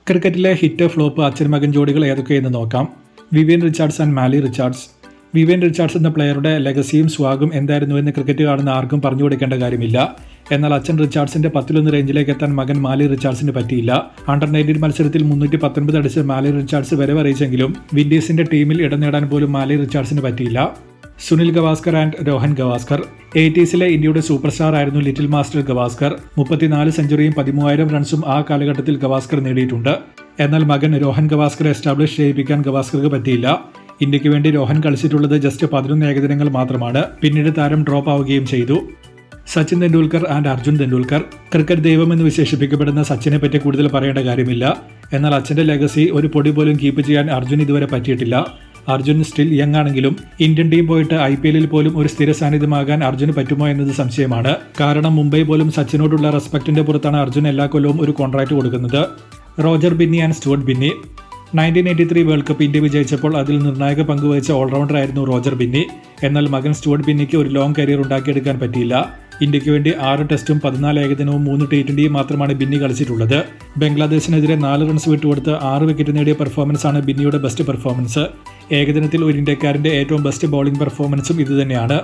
ക്രിക്കറ്റിലെ hit flop അച്ഛൻ മകൻ ജോഡികൾ ഏതൊക്കെയെന്ന് നോക്കാം. Vivian Richards and Mali Richards. Vivian Richards എന്ന പ്ലെയറുടെ ലെഗസിയും സ്വാഗും എന്തായിരുന്നുവെന്ന് ക്രിക്കറ്റ് കാണുന്ന ആർക്കും പറഞ്ഞു കൊടുക്കേണ്ട കാര്യമില്ല. എന്നാൽ അച്ഛൻ റിച്ചാർഡ്സിന്റെ 10-1 റേഞ്ചിലേക്ക് എത്താൻ മകൻ മാലി റിച്ചാർഡ്സിന് പറ്റിയില്ല. അണ്ടർ 19 മത്സരത്തിൽ 319 അടിച്ച് മാലി റിച്ചാർഡ്സ് വരവ് അറിയിച്ചെങ്കിലും വിൻഡീസിന്റെ ടീമിൽ ഇടം നേടാൻ പോലും മാലി റിച്ചാർഡ്സിന് പറ്റിയില്ല. സുനിൽ ഗവാസ്കർ ആൻഡ് രോഹൻ ഗവാസ്കർ. 80s ഇന്ത്യയുടെ സൂപ്പർ സ്റ്റാർ ആയിരുന്നു ലിറ്റിൽ മാസ്റ്റർ ഗവാസ്കർ. 34 സെഞ്ചുറിയും 13,000 റൺസും ആ കാലഘട്ടത്തിൽ ഗവാസ്കർ നേടിയിട്ടുണ്ട്. എന്നാൽ മകൻ രോഹൻ ഗവാസ്കറെ എസ്റ്റാബ്ലിഷ് ചെയ്യിപ്പിക്കാൻ ഗവാസ്കർക്ക് പറ്റിയില്ല. ഇന്ത്യക്ക് വേണ്ടി രോഹൻ കളിച്ചിട്ടുള്ളത് ജസ്റ്റ് 11 ഏകദിനങ്ങൾ മാത്രമാണ്. പിന്നീട് താരം ഡ്രോപ്പ് ആവുകയും ചെയ്തു. സച്ചിൻ തെണ്ടുൽക്കർ ആൻഡ് അർജുൻ തെണ്ടുൽക്കർ. ക്രിക്കറ്റ് ദൈവം എന്ന് വിശേഷിപ്പിക്കപ്പെടുന്ന സച്ചിനെ പറ്റി കൂടുതൽ പറയേണ്ട കാര്യമില്ല. എന്നാൽ അച്ഛന്റെ ലെഗസി ഒരു പൊടി പോലും കീപ്പ് ചെയ്യാൻ അർജുൻ ഇതുവരെ പറ്റിയിട്ടില്ല. അർജുൻ സ്റ്റിൽ യങ് ആണെങ്കിലും ഇന്ത്യൻ ടീം പോയിട്ട് IPL പോലും ഒരു സ്ഥിര സാന്നിധ്യമാകാൻ അർജുന് പറ്റുമോ എന്നത് സംശയമാണ്. കാരണം മുംബൈ പോലും സച്ചിനോടുള്ള റെസ്പെക്റ്റിന്റെ പുറത്താണ് അർജുൻ എല്ലാ കൊല്ലവും ഒരു കോൺട്രാക്ട് കൊടുക്കുന്നത്. Roger Binny and Stuart Binny. 1983 world cup India വിജയിച്ചപ്പോൾ അതിൽ നിർണായക പങ്കുവഹിച്ച ഓൾറൗണ്ടർ ആയിരുന്നു റോജർ ബിന്നി. എന്നാൽ മകൻ സ്റ്റുവർട്ട് ബിന്നിക്ക് ഒരു ലോങ് കരിയർ ഉണ്ടാക്കിയെടുക്കാൻ പറ്റിയില്ല. ഇന്ത്യക്ക് വേണ്ടി 6 ടെസ്റ്റും 14 ഏകദിനവും 3 T20യും മാത്രമാണ് ബിന്നി കളിച്ചിട്ടുള്ളത്. ബംഗ്ലാദേശിനെതിരെ 4 റൺസ് വിട്ടുകൊടുത്ത് 6 വിക്കറ്റ് നേടിയ പെർഫോമൻസാണ് ബിന്നിയുടെ ബെസ്റ്റ് പെർഫോമൻസ്. ഏകദിനത്തിൽ ഒരു ഇന്ത്യക്കാരന്റെ ഏറ്റവും ബെസ്റ്റ് ബൗളിംഗ് പെർഫോമൻസും ഇതുതന്നെയാണ്.